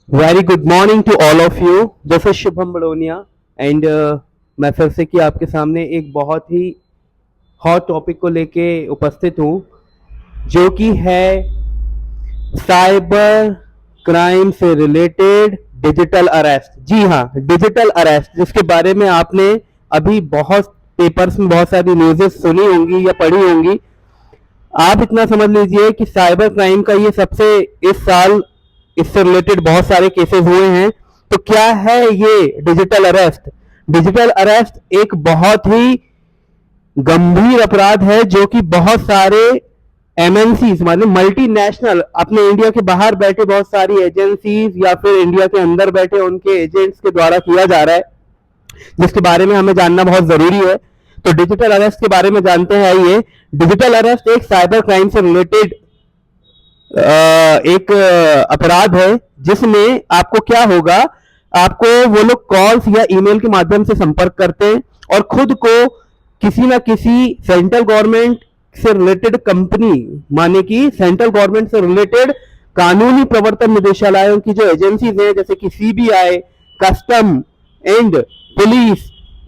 Very good morning to all of you. This is Shubham Badonia and मैं फिर से कि आपके सामने एक बहुत ही हॉट टॉपिक को लेके उपस्थित हूँ, जो कि है साइबर क्राइम से रिलेटेड डिजिटल अरेस्ट। जी हाँ, डिजिटल अरेस्ट, जिसके बारे में आपने अभी बहुत पेपर्स में बहुत सारी न्यूज़ेस सुनी होंगी या पढ़ी होंगी। आप इतना समझ लीजिए कि साइबर क्राइम का ये सबसे इस साल इससे रिलेटेड बहुत सारे केसेस हुए हैं। तो क्या है ये डिजिटल अरेस्ट? डिजिटल अरेस्ट एक बहुत ही गंभीर अपराध है, जो कि बहुत सारे एमएनसीज माने मल्टीनेशनल, अपने इंडिया के बाहर बैठे बहुत सारी एजेंसीज या फिर इंडिया के अंदर बैठे उनके एजेंट्स के द्वारा किया जा रहा है, जिसके बारे में हमें जानना बहुत जरूरी है। तो डिजिटल अरेस्ट के बारे में जानते हैं। ये डिजिटल अरेस्ट एक साइबर क्राइम से रिलेटेड एक अपराध है, जिसमें आपको क्या होगा, आपको वो लोग कॉल्स या ईमेल के माध्यम से संपर्क करते हैं और खुद को किसी ना किसी सेंट्रल गवर्नमेंट से रिलेटेड कंपनी, माने कि सेंट्रल गवर्नमेंट से रिलेटेड कानूनी प्रवर्तन निदेशालयों की जो एजेंसीज हैं, जैसे कि सीबीआई, कस्टम एंड पुलिस,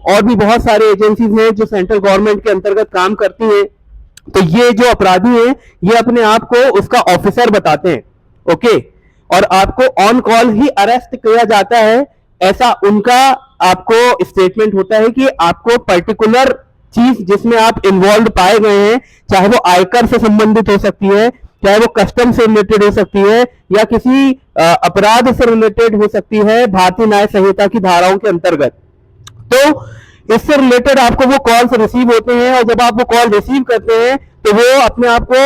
और भी बहुत सारे एजेंसीज हैं जो सेंट्रल गवर्नमेंट के अंतर्गत काम करती हैं। तो ये जो अपराधी हैं, ये अपने आप को उसका ऑफिसर बताते हैं। ओके, और आपको ऑन कॉल ही अरेस्ट किया जाता है, ऐसा उनका आपको स्टेटमेंट होता है कि आपको पर्टिकुलर चीज जिसमें आप इन्वॉल्व पाए गए हैं, चाहे वो आयकर से संबंधित हो सकती है, चाहे वो कस्टम से रिलेटेड हो सकती है, या किसी अपराध से रिलेटेड हो सकती है भारतीय न्याय संहिता की धाराओं के अंतर्गत। तो इससे रिलेटेड आपको वो कॉल्स रिसीव होते हैं, और जब आप वो कॉल रिसीव करते हैं तो वो अपने आप को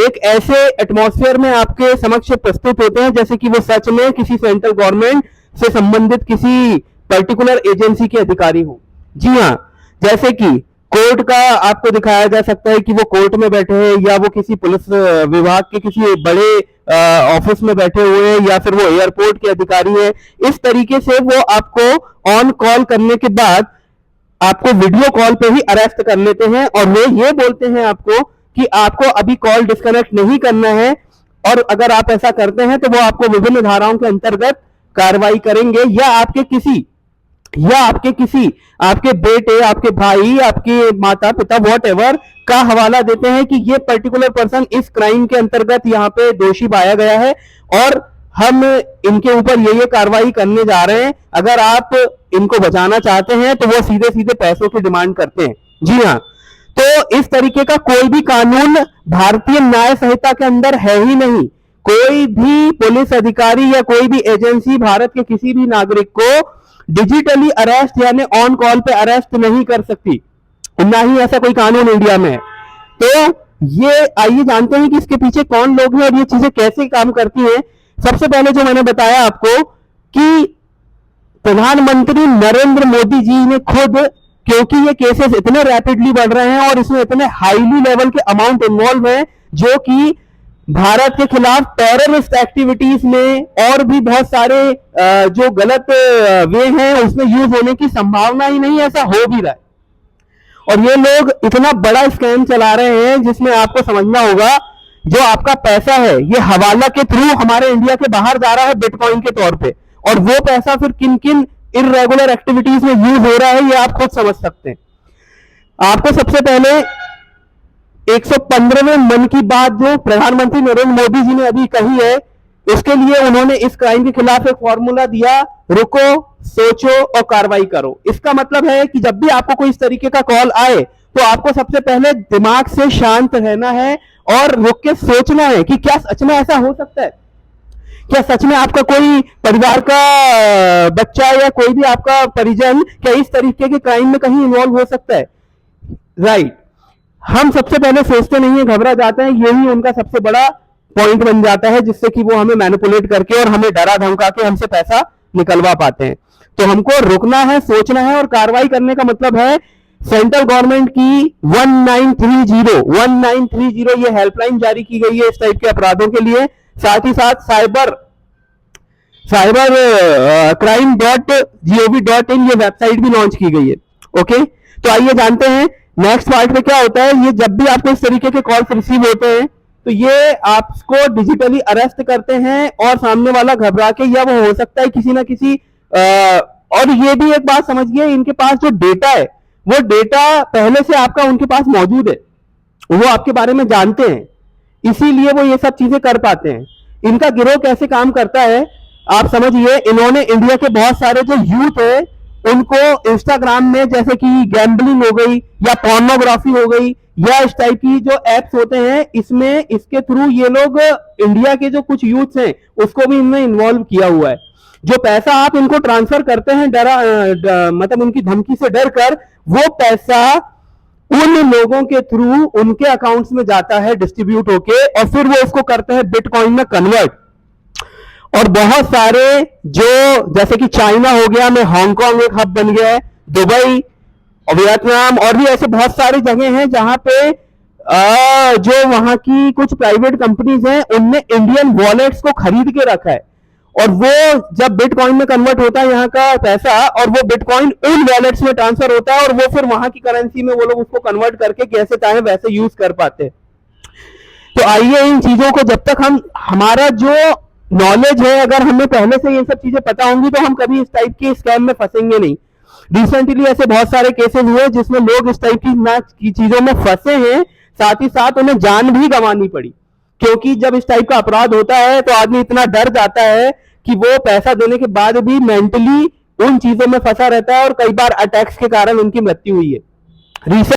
एक ऐसे एटमॉस्फेयर में आपके समक्ष प्रस्तुत होते हैं जैसे कि वो सच में किसी सेंट्रल गवर्नमेंट से संबंधित किसी पर्टिकुलर एजेंसी के अधिकारी हो। जी हाँ, जैसे कि कोर्ट का आपको दिखाया जा सकता है कि वो कोर्ट में बैठे हैं, या वो किसी पुलिस विभाग के किसी बड़े ऑफिस में बैठे हुए हैं, या फिर वो एयरपोर्ट के अधिकारी है। इस तरीके से वो आपको ऑन कॉल करने के बाद आपको वीडियो कॉल पे ही अरेस्ट कर लेते हैं, और वो ये बोलते हैं आपको कि आपको अभी कॉल डिस्कनेक्ट नहीं करना है, और अगर आप ऐसा करते हैं तो वो आपको विभिन्न धाराओं के अंतर्गत कार्रवाई करेंगे, या आपके बेटे, आपके भाई, आपके माता पिता, वॉट एवर का हवाला देते हैं कि ये पर्टिकुलर पर्सन इस क्राइम के अंतर्गत यहाँ पे दोषी पाया गया है, और हम इनके ऊपर ये कार्रवाई करने जा रहे हैं। अगर आप इनको बचाना चाहते हैं तो वो सीधे सीधे पैसों की डिमांड करते हैं। जी हाँ, तो इस तरीके का कोई भी कानून भारतीय न्याय संहिता के अंदर है ही नहीं। कोई भी पुलिस अधिकारी या कोई भी एजेंसी भारत के किसी भी नागरिक को डिजिटली अरेस्ट यानी ऑन कॉल पे अरेस्ट नहीं कर सकती, ना ही ऐसा कोई कानून इंडिया में है। तो ये आइए जानते हैं कि इसके पीछे कौन लोग हैं और ये चीजें कैसे काम करती हैं। सबसे पहले जो मैंने बताया आपको कि प्रधानमंत्री नरेंद्र मोदी जी ने खुद, क्योंकि ये केसेस इतने रैपिडली बढ़ रहे हैं और इसमें इतने हाईली लेवल के अमाउंट इन्वॉल्व हैं, जो कि भारत के खिलाफ टेररिस्ट एक्टिविटीज में और भी बहुत सारे जो गलत वे हैं उसमें यूज होने की संभावना ही नहीं, ऐसा हो भी रहा है। और ये लोग इतना बड़ा स्कैम चला रहे हैं जिसमें आपको समझना होगा, जो आपका पैसा है ये हवाला के थ्रू हमारे इंडिया के बाहर जा रहा है बिटकॉइन के तौर पे, और वो पैसा फिर किन किन इरेगुलर एक्टिविटीज में यूज हो रहा है ये आप खुद समझ सकते हैं। आपको सबसे पहले 115वें मन की बात जो प्रधानमंत्री नरेंद्र मोदी जी ने अभी कही है, इसके लिए उन्होंने इस क्राइम के खिलाफ एक फॉर्मूला दिया, रुको, सोचो और कार्रवाई करो। इसका मतलब है कि जब भी आपको कोई इस तरीके का कॉल आए तो आपको सबसे पहले दिमाग से शांत रहना है और रुक के सोचना है कि क्या सच में ऐसा हो सकता है, क्या सच में आपका कोई परिवार का बच्चा या कोई भी आपका परिजन क्या इस तरीके के क्राइम में कहीं इन्वॉल्व हो सकता है। राइट, हम सबसे पहले सोचते नहीं है, घबरा जाते हैं, यही उनका सबसे बड़ा पॉइंट बन जाता है, जिससे कि वो हमें मैनिपुलेट करके और हमें डरा धमका के हमसे पैसा निकलवा पाते हैं। तो हमको रुकना है, सोचना है, और कार्रवाई करने का मतलब है सेंट्रल गवर्नमेंट की 1930 ये हेल्पलाइन जारी की गई है इस टाइप के अपराधों के लिए। साथ ही साथ cyber crime.gov.in ये वेबसाइट भी लॉन्च की गई है। ओके, तो आइए जानते हैं नेक्स्ट पार्ट में क्या होता है। ये जब भी आपको इस तरीके के कॉल्स रिसीव होते हैं तो ये आपको डिजिटली अरेस्ट करते हैं और सामने वाला घबरा के, या वो हो सकता है किसी ना किसी और ये भी एक बात समझिए, इनके पास जो डेटा है वो डेटा पहले से आपका उनके पास मौजूद है, वो आपके बारे में जानते हैं, इसीलिए वो ये सब चीजें कर पाते हैं। इनका गिरोह कैसे काम करता है आप समझिए, इन्होंने इंडिया के बहुत सारे जो यूथ है उनको इंस्टाग्राम में जैसे कि गैम्बलिंग हो गई या पोर्नोग्राफी हो गई या इस टाइप की जो एप्स होते हैं, इसमें इसके थ्रू ये लोग इंडिया के जो कुछ यूथ हैं उसको भी इनमें इन्वॉल्व किया हुआ है। जो पैसा आप इनको ट्रांसफर करते हैं मतलब उनकी धमकी से डर कर, वो पैसा उन लोगों के थ्रू उनके अकाउंट्स में जाता है डिस्ट्रीब्यूट होके, और फिर वो उसको करते हैं बिटकॉइन में कन्वर्ट। और बहुत सारे जो जैसे कि चाइना हो गया में हांगकांग एक हब बन गया है, दुबई और वियतनाम और भी ऐसे बहुत सारी जगह हैं जहां पे जो वहां की कुछ प्राइवेट कंपनीज हैं उनने इंडियन वॉलेट्स को खरीद के रखा है, और वो जब बिटकॉइन में कन्वर्ट होता है यहाँ का पैसा, और वो बिटकॉइन उन वॉलेट्स में ट्रांसफर होता है, और वो फिर वहां की करेंसी में वो लोग उसको कन्वर्ट करके जैसे चाहे वैसे यूज कर पाते हैं। तो आइए इन चीजों को जब तक हम, हमारा जो नॉलेज है, अगर हमें पहले से ये सब चीजें पता होंगी तो हम कभी इस टाइप के स्कैम में फंसेंगे नहीं। रिसेंटली ऐसे बहुत सारे केसेस हुए जिसमें लोग इस टाइप की चीजों में फंसे हैं, साथ ही साथ उन्हें जान भी गंवानी पड़ी, क्योंकि जब इस टाइप का अपराध होता है तो आदमी इतना डर जाता है कि वो पैसा देने के बाद भी मेंटली उन चीजों में फंसा रहता है, और कई बार अटैक्स के कारण उनकी मृत्यु हुई है।